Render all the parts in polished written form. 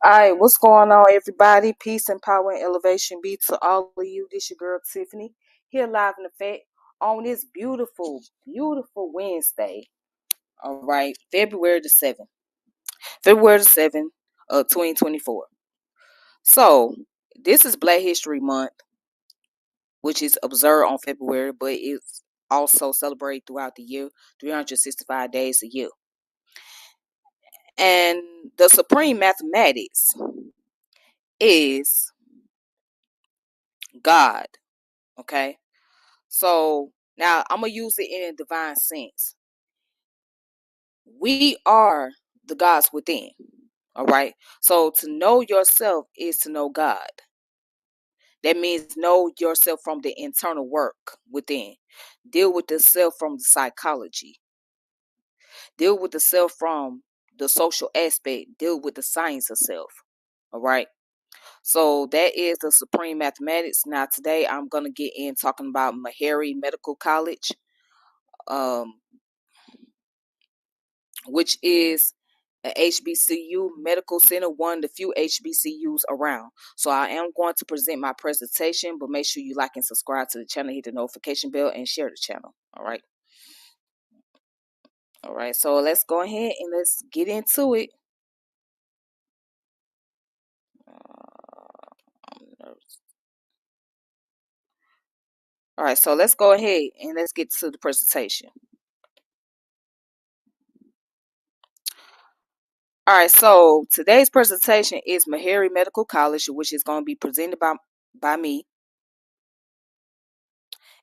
All right, what's going on, everybody? Peace and power and elevation be to all of you. This your girl Tiffany here live in effect on this beautiful, beautiful Wednesday. All right, February the 7th of 2024. So this is Black History Month, which is observed on February, but it's also celebrated throughout the year, 365 days a year. And the supreme mathematics is God. Okay. So now I'm gonna use it in a divine sense. We are the gods within. All right. So to know yourself is to know God. That means know yourself from the internal work within. Deal with the self from the psychology. Deal with the self from the social aspect. Deal with the science of self. All right. So that is the supreme mathematics. Now today I'm gonna get in talking about Meharry Medical College. Um, which is a HBCU medical center, one of the few HBCUs around. So I am going to present my presentation, but make sure you like and subscribe to the channel, hit the notification bell, and share the channel. All right. All right. So let's go ahead and let's get into it. I'm nervous. All right. So let's go ahead and let's get to the presentation. All right. So today's presentation is Meharry Medical College, which is going to be presented by me.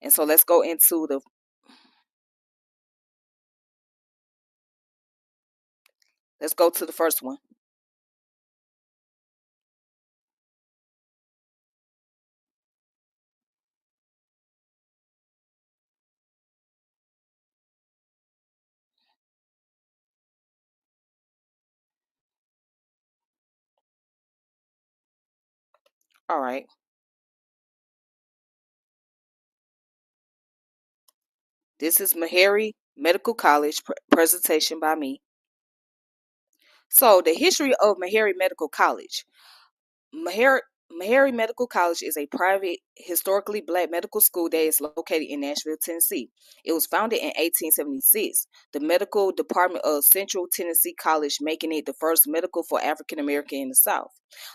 And so let's go into the let's go to the first one. All right. This is Meharry Medical College presentation by me. So the history of Meharry Medical College. Meharry, Meharry Medical College is a private, historically black medical school that is located in Nashville, Tennessee. It was founded in 1876. The medical department of Central Tennessee College, making it the first medical for African American in the South.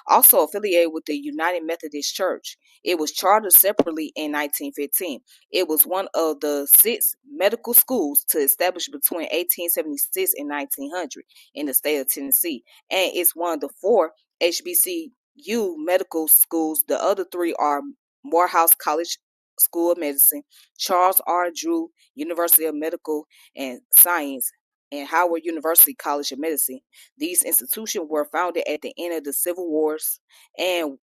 Also affiliated with the United Methodist Church. It was chartered separately in 1915. It was one of the 6 medical schools to establish between 1876 and 1900 in the state of Tennessee, and it's one of the 4 HBCU medical schools. The other 3 are Morehouse College School of Medicine, Charles R. Drew University of Medical and Science, and Howard University College of Medicine. These institutions were founded at the end of the Civil Wars, and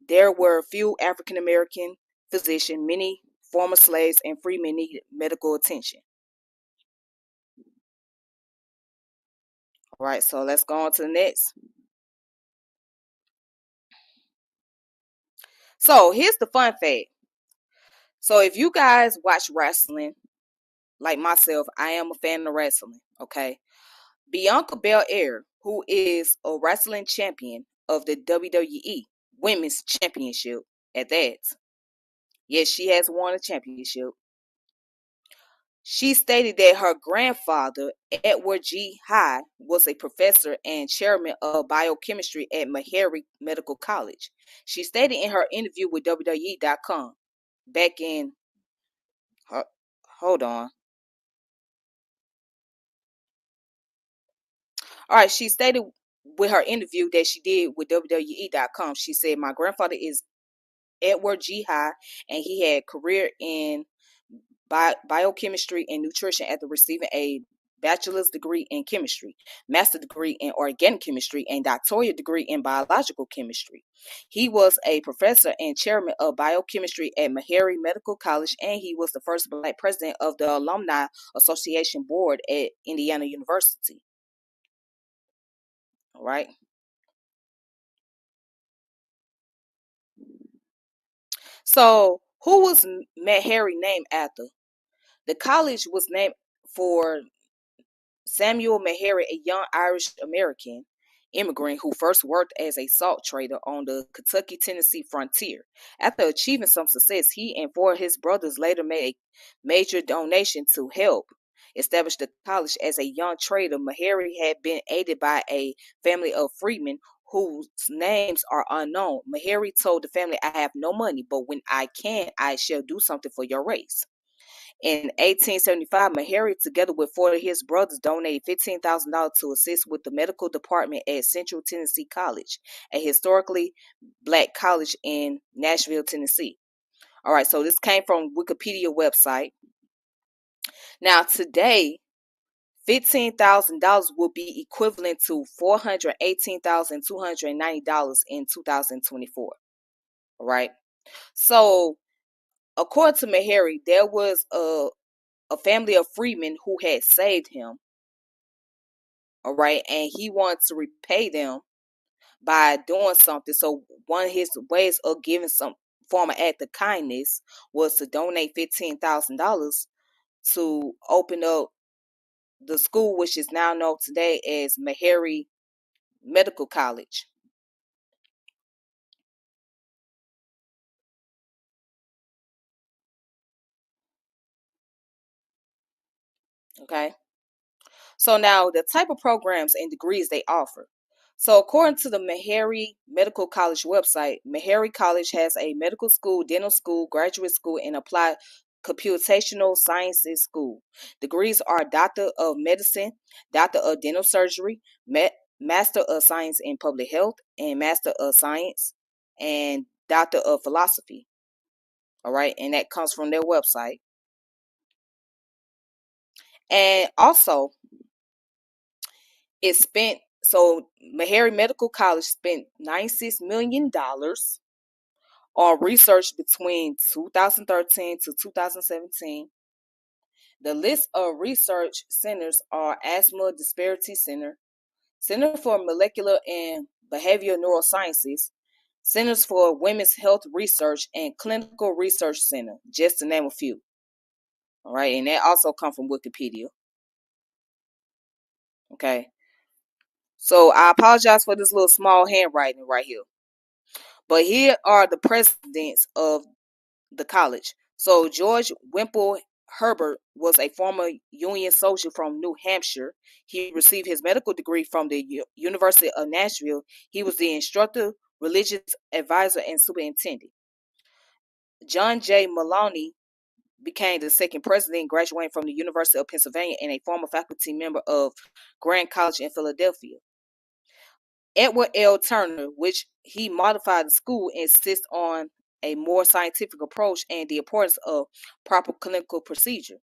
there were few African American physicians, many former slaves, and freemen needed medical attention. All right, so let's go on to the next. So here's the fun fact. So if you guys watch wrestling, like myself, I am a fan of wrestling. Okay, Bianca Belair, who is a wrestling champion of the WWE Women's Championship, at that, yes, she has won a championship. She stated that her grandfather, Edward G. High, was a professor and chairman of biochemistry at Meharry Medical College. She stated in her interview with WWE.com back in, hold on. All right, she stated with her interview that she did with WWE.com, she said, my grandfather is Edward G. High, and he had career in biochemistry and nutrition after receiving a bachelor's degree in chemistry, master degree in organic chemistry, and doctoral degree in biological chemistry. He was a professor and chairman of biochemistry at Meharry Medical College, and he was the first black president of the Alumni Association Board at Indiana University. All right. So, who was Meharry named after? The college was named for Samuel Meharry, a young Irish American. immigrant who first worked as a salt trader on the Kentucky-Tennessee frontier. After achieving some success, he and four of his brothers later made a major donation to help establish the college. As a young trader, Meharry had been aided by a family of freedmen whose names are unknown. Meharry told the family, "I have no money, but when I can, I shall do something for your race." In 1875, Meharry, together with four of his brothers, donated $15,000 to assist with the medical department at Central Tennessee College, a historically black college in Nashville, Tennessee. All right, so this came from Wikipedia website. Now, today, $15,000 will be equivalent to $418,290 in 2024. All right. So, according to Meharry, there was a family of freedmen who had saved him. All right, and he wanted to repay them by doing something. So one of his ways of giving some form of act of kindness was to donate $15,000 to open up the school, which is now known today as Meharry Medical College. Okay. So now the type of programs and degrees they offer. So according to the Meharry Medical College website, Meharry College has a medical school, dental school, graduate school, and applied computational sciences school. Degrees are Doctor of Medicine, Doctor of Dental Surgery, Master of Science in Public Health, and Master of Science, and Doctor of Philosophy. All right, and that comes from their website. And also, it spent so Meharry Medical College spent $96 million on research between 2013 to 2017. The list of research centers are Asthma Disparity Center, Center for Molecular and Behavioral Neurosciences, Centers for Women's Health Research, and Clinical Research Center, just to name a few. All right, and that also comes from Wikipedia. Okay, so I apologize for this little small handwriting right here. But here are the presidents of the college. So George Wimple Herbert was a former Union soldier from New Hampshire. He received his medical degree from the University of Nashville. He was the instructor, religious advisor, and superintendent. John J. Maloney became the second president, graduating from the University of Pennsylvania and a former faculty member of Grant College in Philadelphia. Edward L. Turner, which he modified the school, insists on a more scientific approach and the importance of proper clinical procedure.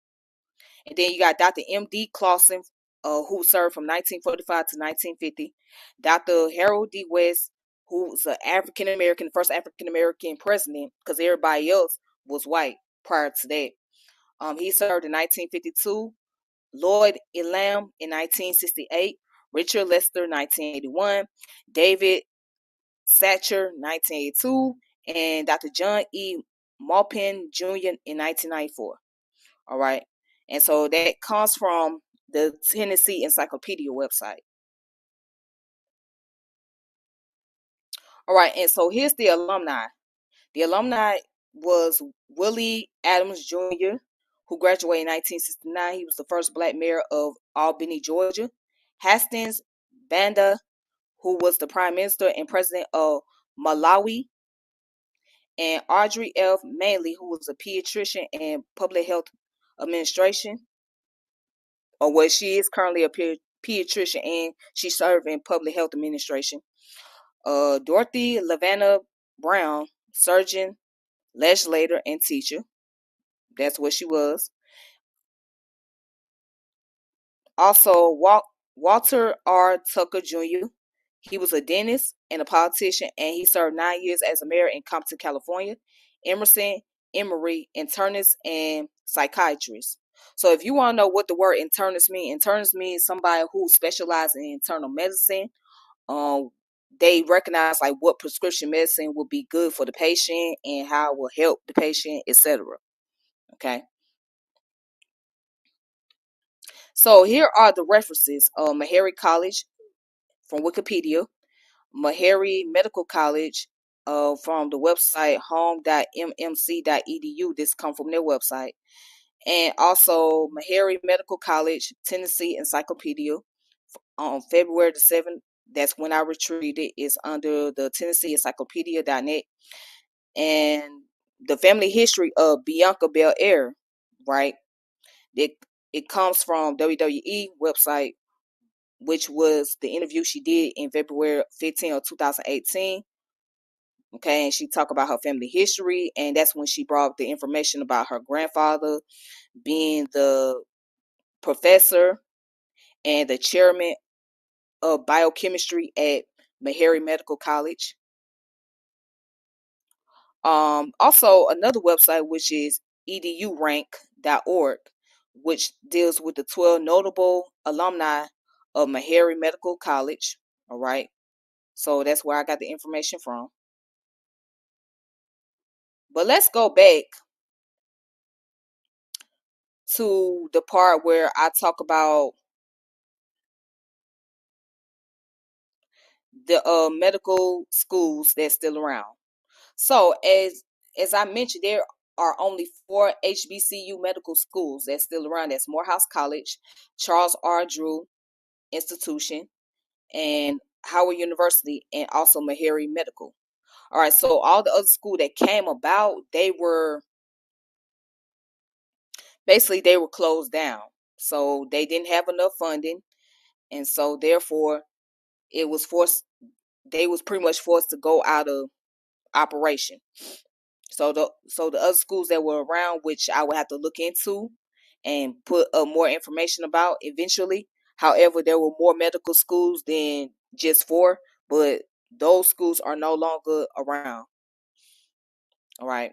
And then you got Dr. M.D. Clausen, who served from 1945 to 1950. Dr. Harold D. West, who was an African American, first African American president, because everybody else was white prior to that. He served in 1952. Lloyd Elam in 1968. Richard Lester, 1981. David Satcher, 1982, and Dr. John E. Maupin Jr. in 1994. All right. And so that comes from the Tennessee Encyclopedia website. All right. And so here's the alumni. The alumni was Willie Adams Jr., who graduated in 1969. He was the first black mayor of Albany, Georgia. Hastings Banda, who was the prime minister and president of Malawi, and Audrey F. Manley, who was a pediatrician and public health administration, or what she is currently a pediatrician and she served in public health administration. Dorothy Lavanna Brown, surgeon, legislator, and teacher. That's what she was. Also, Walter R. Tucker Jr. He was a dentist and a politician, and he served 9 years as a mayor in Compton, California. Emerson Emery, internist and psychiatrist. So if you want to know what the word internist means somebody who specializes in internal medicine. They recognize like what prescription medicine will be good for the patient and how it will help the patient, etc. Okay. So here are the references. Meharry College from Wikipedia. Meharry Medical College from the website home.mmc.edu. This come from their website. And also Meharry Medical College, Tennessee Encyclopedia on February the 7th. That's when I retrieved it. It's under the Tennessee Encyclopedia.net. And the family history of Bianca Belair, right? It, it comes from WWE website, which was the interview she did in February 15 of 2018. Okay, and she talked about her family history, and that's when she brought the information about her grandfather being the professor and the chairman of biochemistry at Meharry Medical College. Also another website, which is edurank.org, which deals with the 12 notable alumni of Meharry Medical College. All right, so that's where I got the information from. But let's go back to the part where I talk about the medical schools that's still around. So as I mentioned, there are only 4 HBCU medical schools that's still around. That's Morehouse College, Charles R. Drew Institution, and Howard University, and also Meharry Medical. All right, so all the other schools that came about, they were closed down. So they didn't have enough funding, and so therefore it was forced. They was pretty much forced to go out of operation. So the other schools that were around, which I would have to look into and put more information about eventually. However, there were more medical schools than just 4, but those schools are no longer around. All right.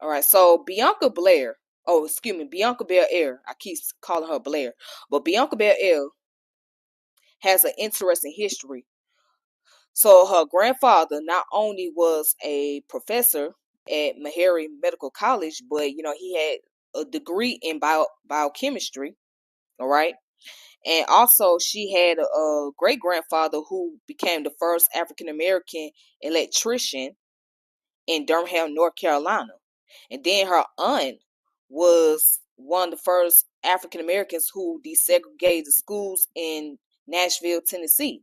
All right. So Bianca Blair. Oh, excuse me, Bianca Belair. I keep calling her Blair, but Bianca Belair has an interesting history. So her grandfather not only was a professor at Meharry Medical College, but he had a degree in biochemistry. All right, and also she had a great grandfather who became the first African American electrician in Durham, North Carolina, and then her aunt was one of the first African Americans who desegregated the schools in Nashville, Tennessee.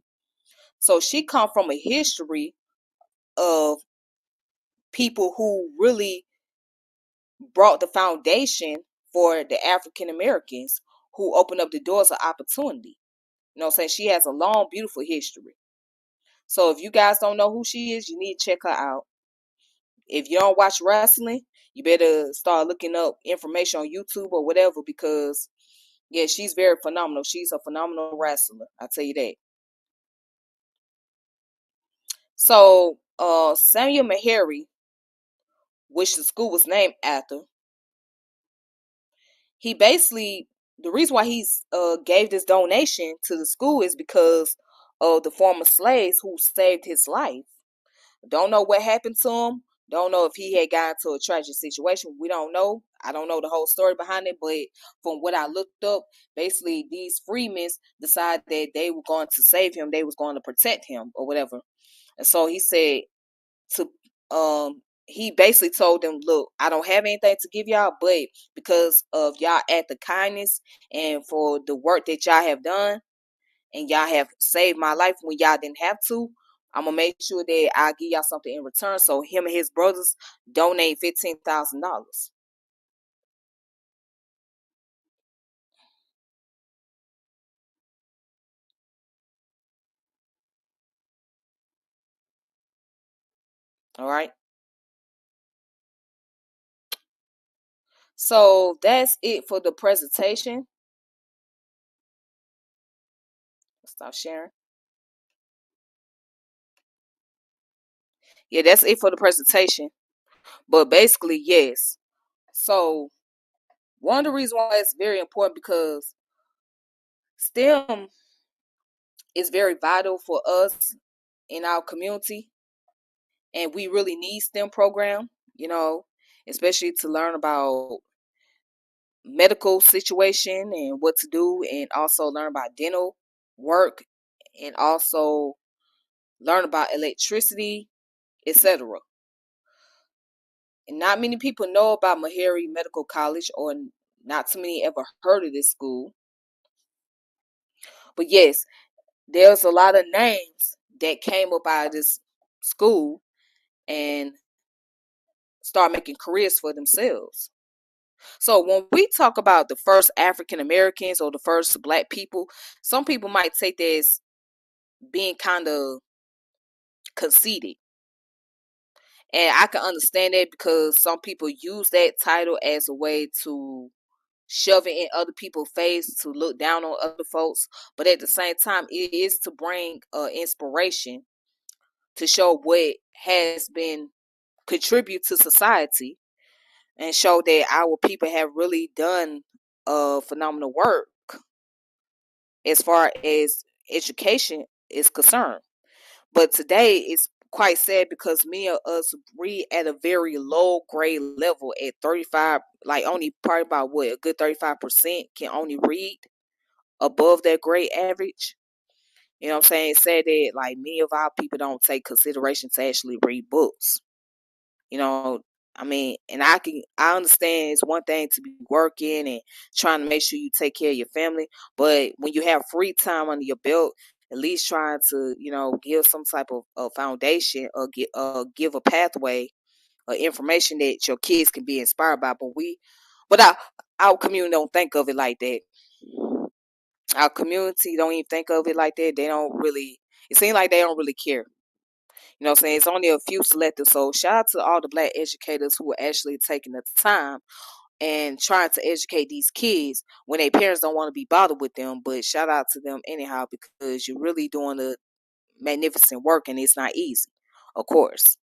So she come from a history of people who really brought the foundation for the African Americans who opened up the doors of opportunity. You know what I'm saying? She has a long, beautiful history. So if you guys don't know who she is, you need to check her out. If you don't watch wrestling, you better start looking up information on YouTube or whatever, because yeah, she's very phenomenal. She's a phenomenal wrestler. I'll tell you that. So Samuel Meharry, which the school was named after, he basically, the reason why he's gave this donation to the school is because of the former slaves who saved his life. Don't know what happened to him. Don't know if he had gotten into a tragic situation. We don't know. I don't know the whole story behind it, but from what I looked up, basically these freemen decided that they were going to save him. They was going to protect him or whatever. And so he said to he basically told them, look, I don't have anything to give y'all, but because of y'all act of kindness and for the work that y'all have done, and y'all have saved my life when y'all didn't have to, I'm gonna make sure that I give y'all something in return. So him and his brothers donate $15,000. All right. So that's it for the presentation. Stop sharing. Yeah, that's it for the presentation. But basically, yes. So one of the reasons why it's very important, because STEM is very vital for us in our community, and we really need STEM program, especially to learn about medical situation and what to do, and also learn about dental work, and also learn about electricity, etc. And not many people know about Meharry Medical College, or not too many ever heard of this school. But yes, there's a lot of names that came up out of this school and start making careers for themselves. So when we talk about the first African Americans or the first black people, some people might take that as being kind of conceited. And I can understand that, because some people use that title as a way to shove it in other people's face, to look down on other folks. But at the same time, it is to bring inspiration, to show what has been contribute to society, and show that our people have really done phenomenal work as far as education is concerned. But today it's quite sad, because many of us read at a very low grade level at 35, like only probably about what, a good 35% can only read above that grade average. You know what I'm saying? It's sad that like many of our people don't take consideration to actually read books. You know, I mean, and I understand it's one thing to be working and trying to make sure you take care of your family, but when you have free time under your belt, at least trying to, give some type of foundation, or give a pathway or information that your kids can be inspired by. But our community don't think of it like that. Our community don't even think of it like that. They don't really. It seems like they don't really care. You know what I'm saying? It's only a few selected. So shout out to all the black educators who are actually taking the time and trying to educate these kids when their parents don't want to be bothered with them. But shout out to them anyhow, because you're really doing a magnificent work, and it's not easy, of course.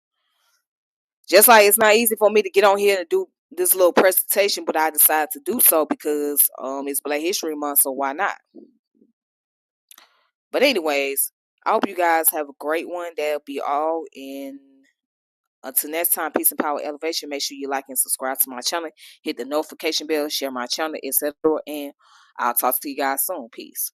Just like it's not easy for me to get on here and do this little presentation, but I decided to do so because it's Black History Month, so why not? But anyways, I hope you guys have a great one. That'll be all. And until next time, peace and power elevation. Make sure you like and subscribe to my channel. Hit the notification bell, share my channel, etc. And I'll talk to you guys soon. Peace.